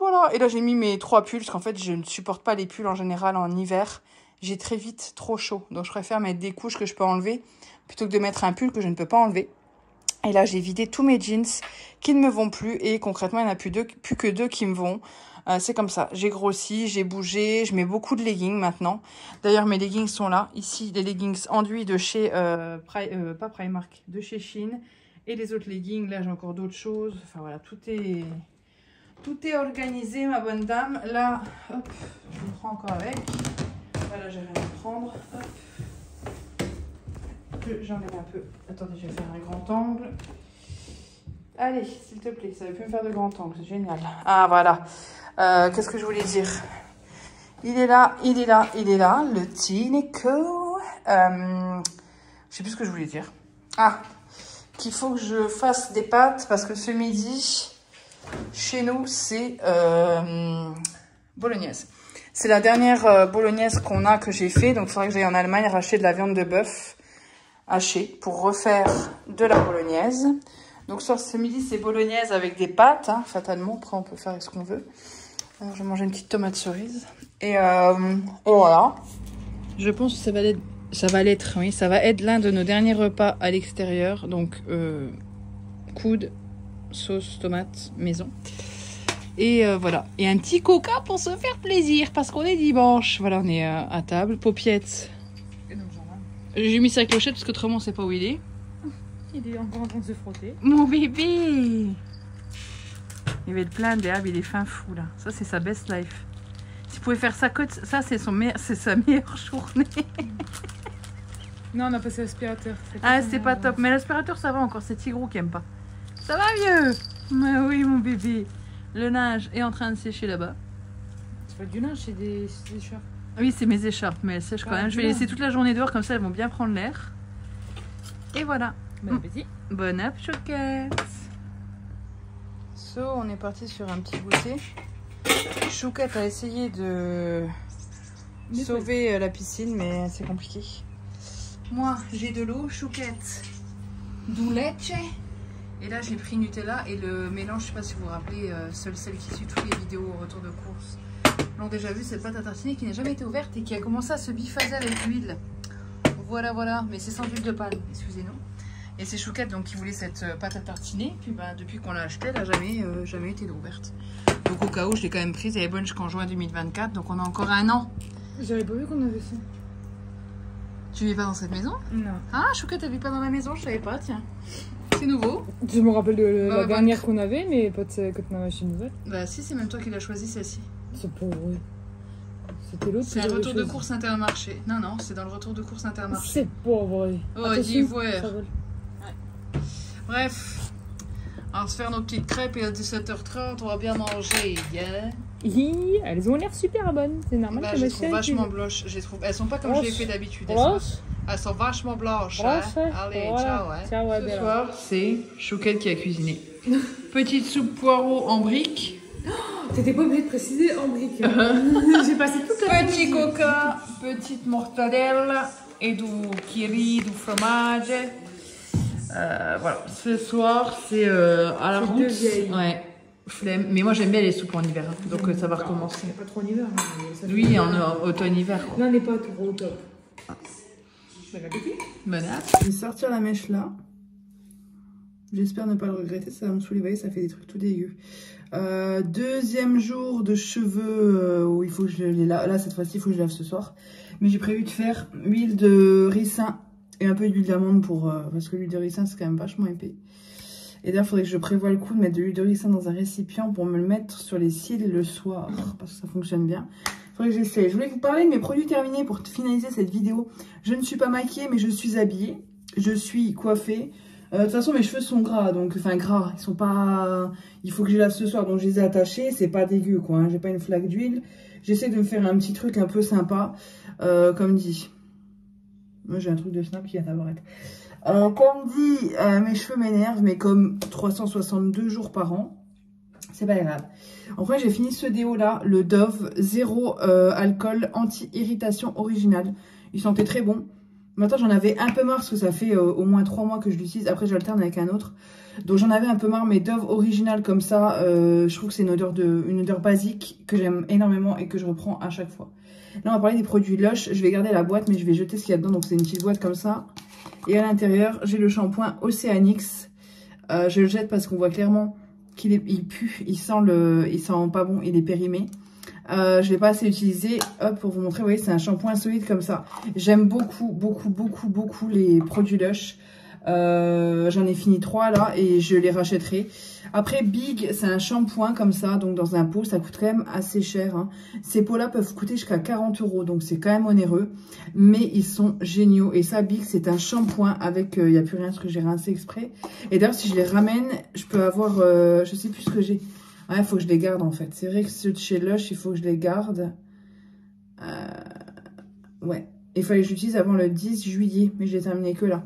voilà. Et là, j'ai mis mes 3 pulls, parce qu'en fait, je ne supporte pas les pulls en général en hiver. J'ai très vite trop chaud. Donc, je préfère mettre des couches que je peux enlever, plutôt que de mettre un pull que je ne peux pas enlever. Et là, j'ai vidé tous mes jeans qui ne me vont plus. Et concrètement, il n'y en a plus que 2 qui me vont. C'est comme ça. J'ai grossi, j'ai bougé. Je mets beaucoup de leggings maintenant. D'ailleurs, mes leggings sont là. Ici, les leggings enduits de chez... pas Primark, de chez Shein. Et les autres leggings, là, j'ai encore d'autres choses. Enfin, voilà, tout est organisé, ma bonne dame. Là, hop, je me prends encore avec. Voilà, j'ai rien à prendre. Hop. J'enlève un peu. Attendez, je vais faire un grand angle. Allez, s'il te plaît, ça ne veut plus me faire de grand angle, c'est génial. Ah, voilà. Qu'est-ce que je voulais dire? Il est là, le petit Nico. Je sais plus ce que je voulais dire. Ah, qu'il faut que je fasse des pâtes parce que ce midi... Chez nous, c'est bolognaise. C'est la dernière bolognaise qu'on a, que j'ai fait. Donc, il faudrait que j'aille en Allemagne racheter de la viande de bœuf hachée pour refaire de la bolognaise. Donc, ce midi, c'est bolognaise avec des pâtes, hein, fatalement. Après, on peut faire ce qu'on veut. Alors, je vais manger une petite tomate cerise. Et voilà. Je pense que ça va être l'un de nos derniers repas à l'extérieur. Donc, coude, sauce, tomate, maison. Et voilà. Et un petit coca pour se faire plaisir parce qu'on est dimanche. Voilà, on est à table. Paupiette. J'ai mis sa clochette parce qu'autrement on sait pas où il est. Il est encore en train de se frotter. Mon bébé! Il va être plein d'herbe, il est fin fou là. Ça c'est sa best life. Si vous pouvez faire ça, ça c'est sa meilleure journée. Non, on a passé l'aspirateur. Ah, c'est pas top. Mais l'aspirateur ça va encore, c'est Tigrou qui aime pas. Ça va mieux? Mais oui, mon bébé. Le linge est en train de sécher là-bas. C'est pas du linge, c'est des écharpes. Oui, c'est mes écharpes, mais elles sèchent quand même. Je vais les laisser toute la journée dehors, comme ça elles vont bien prendre l'air. Et voilà. Bon appétit. Bon app, Chouquette. So, on est parti sur un petit goûter. Chouquette a essayé de sauver la piscine, mais c'est compliqué. Moi, j'ai de l'eau. Chouquette, du leche. Et là, j'ai pris Nutella et le mélange, je sais pas si vous vous rappelez, celles qui suivent toutes les vidéos au retour de course l'ont déjà vu, cette pâte à tartiner qui n'a jamais été ouverte et qui a commencé à se bifaser avec l'huile. Voilà, mais c'est sans huile de palme, excusez-nous. Et c'est Chouquette donc qui voulait cette pâte à tartiner. Puis bah, depuis qu'on l'a achetée, elle n'a jamais été ouverte. Donc au cas où, je l'ai quand même prise. Elle est bonne jusqu'en juin 2024. Donc on a encore un an. J'avais pas vu qu'on avait ça. Tu vis pas dans cette maison? Non. Ah, Chouka, t'habites pas dans la maison? Je savais pas, tiens. C'est nouveau. Je me rappelle de Bah, la dernière qu'on avait, mais pas de celle que tu m'as acheté une nouvelle. Bah si, c'est même toi qui l'as choisi celle-ci. C'est pas vrai. C'était l'autre. C'est un retour de course Intermarché. Non, non, c'est dans le retour de course Intermarché. C'est pas vrai. Oh, d'Ivoire. Ça vole. Bref, on va se faire nos petites crêpes et à 17h30, on va bien manger. Yeah. Hi, elles ont l'air super bonnes. C'est normal Bah, que je ma les trouve chérie vachement blanches. Elles sont pas comme je les fais d'habitude. Elles sont vachement blanches. Hein. Allez, voilà. ciao. Hein. Ciao, ouais, Ce Bella. soir, c'est Chouquette qui a cuisiné. Petite soupe poireau en briques. T'étais pas obligée de préciser en briques. J'ai passé toute la Petit coca, petite mortadelle et du kiri, du fromage. Voilà, ce soir c'est à la route. Ouais, flemme. Mais moi j'aime bien les soupes en hiver, hein. Donc ça va recommencer. Pas trop en hiver. Oui, en automne-hiver. Là, on n'est pas trop au top. Bon appétit. Bon app. Je vais sortir la mèche là. J'espère ne pas le regretter, ça va me saouler. Vous voyez, ça fait des trucs tout dégueux. Deuxième jour de cheveux où il faut que je les lave. Là, cette fois-ci, il faut que je lave ce soir. Mais j'ai prévu de faire huile de ricin et un peu d'huile d'amande pour parce que l'huile de ricin, c'est quand même vachement épais. Et d'ailleurs, il faudrait que je prévoie le coup de mettre de l'huile de ricin dans un récipient pour me le mettre sur les cils le soir. Parce que ça fonctionne bien. Il faudrait que j'essaie. Je voulais vous parler de mes produits terminés pour finaliser cette vidéo. Je ne suis pas maquillée, mais je suis habillée. Je suis coiffée. De toute façon, mes cheveux sont gras, donc, enfin gras, ils sont pas... Il faut que je les lave ce soir, donc je les ai attachés, c'est pas dégueu, quoi, hein. J'ai pas une flaque d'huile. J'essaie de me faire un petit truc un peu sympa, comme dit. Moi, j'ai un truc de snap qui vient d'apparaître. Comme dit, mes cheveux m'énervent, mais comme 362 jours par an, c'est pas grave. Après, j'ai fini ce déo-là, le Dove, zéro alcool, anti-irritation original. Il sentait très bon. Maintenant, j'en avais un peu marre parce que ça fait au moins 3 mois que je l'utilise. Après, j'alterne avec un autre. Donc, j'en avais un peu marre. Mais Dove original comme ça, je trouve que c'est une odeur basique que j'aime énormément et que je reprends à chaque fois. Là, on va parler des produits Lush. Je vais garder la boîte, mais je vais jeter ce qu'il y a dedans. Donc, c'est une petite boîte comme ça. Et à l'intérieur, j'ai le shampoing Oceanix. Je le jette parce qu'on voit clairement qu'il pue. Il sent pas bon. Il est périmé. Je l'ai pas assez utilisé. Hop, pour vous montrer, vous voyez, c'est un shampoing solide comme ça. J'aime beaucoup les produits Lush. J'en ai fini 3 là et je les rachèterai. Après, Big, c'est un shampoing comme ça, donc dans un pot, ça coûte quand même assez cher. Hein. Ces pots-là peuvent coûter jusqu'à 40 €, donc c'est quand même onéreux. Mais ils sont géniaux. Et ça, Big, c'est un shampoing avec, il n'y a plus rien parce que j'ai rincé exprès. Et d'ailleurs, si je les ramène, je peux avoir, je sais plus ce que j'ai. Ouais, il faut que je les garde en fait. C'est vrai que ceux de chez Lush, il faut que je les garde. Ouais. Il fallait que j'utilise avant le 10 juillet. Mais je l'ai terminé que là.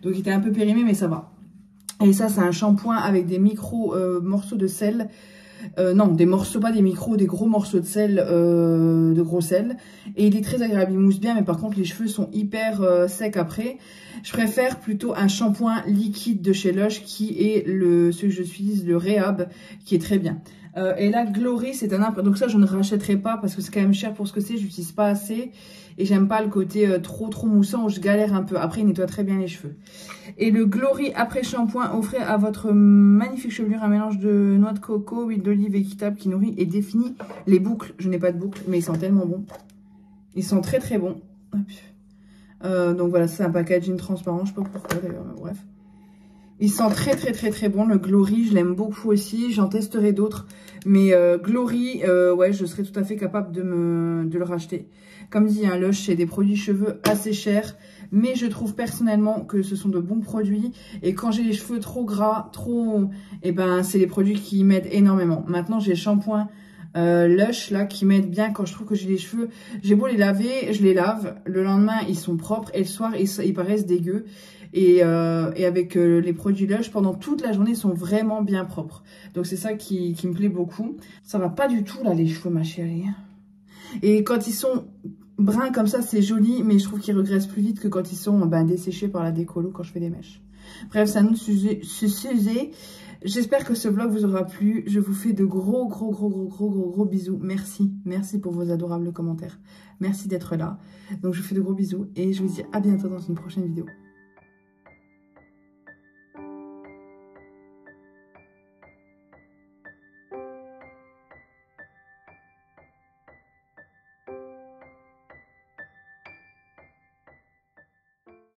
Donc il était un peu périmé, mais ça va. Et ça, c'est un shampoing avec des micros morceaux de sel. Non, des morceaux, pas des micros, des gros morceaux de sel, de gros sel. Et il est très agréable, il mousse bien, mais par contre les cheveux sont hyper secs après. Je préfère plutôt un shampoing liquide de chez Lush qui est celui que j'utilise, le Rehab, qui est très bien. Et là, Glory, c'est un imprimé. Donc ça, je ne rachèterai pas parce que c'est quand même cher pour ce que c'est. Je l'utilise pas assez. Et j'aime pas le côté trop moussant où je galère un peu. Après, il nettoie très bien les cheveux. Et le Glory après shampoing, offrez à votre magnifique chevelure un mélange de noix de coco, huile d'olive équitable qui nourrit et définit les boucles. Je n'ai pas de boucles, mais ils sont tellement bons. Ils sont très bons. Donc voilà, c'est un packaging transparent. Je sais pas pourquoi d'ailleurs, bref. Il sent très bon, le Glory, je l'aime beaucoup aussi, j'en testerai d'autres. Mais Glory, ouais, je serais tout à fait capable de le racheter. Comme dit, hein, Lush, c'est des produits cheveux assez chers. Mais je trouve personnellement que ce sont de bons produits. Et quand j'ai les cheveux trop gras, eh ben, c'est des produits qui m'aident énormément. Maintenant, j'ai le shampoing Lush, là, qui m'aide bien quand je trouve que j'ai les cheveux. J'ai beau les laver, je les lave. Le lendemain, ils sont propres. Et le soir, ils paraissent dégueux. Et avec les produits Lush, pendant toute la journée, ils sont vraiment bien propres. Donc c'est ça qui me plaît beaucoup. Ça va pas du tout là les cheveux, ma chérie. Et quand ils sont bruns comme ça, c'est joli, mais je trouve qu'ils regressent plus vite que quand ils sont desséchés par la décolo quand je fais des mèches. Bref, c'est un autre sujet. J'espère que ce vlog vous aura plu. Je vous fais de gros bisous. Merci pour vos adorables commentaires. Merci d'être là. Donc je vous fais de gros bisous et je vous dis à bientôt dans une prochaine vidéo.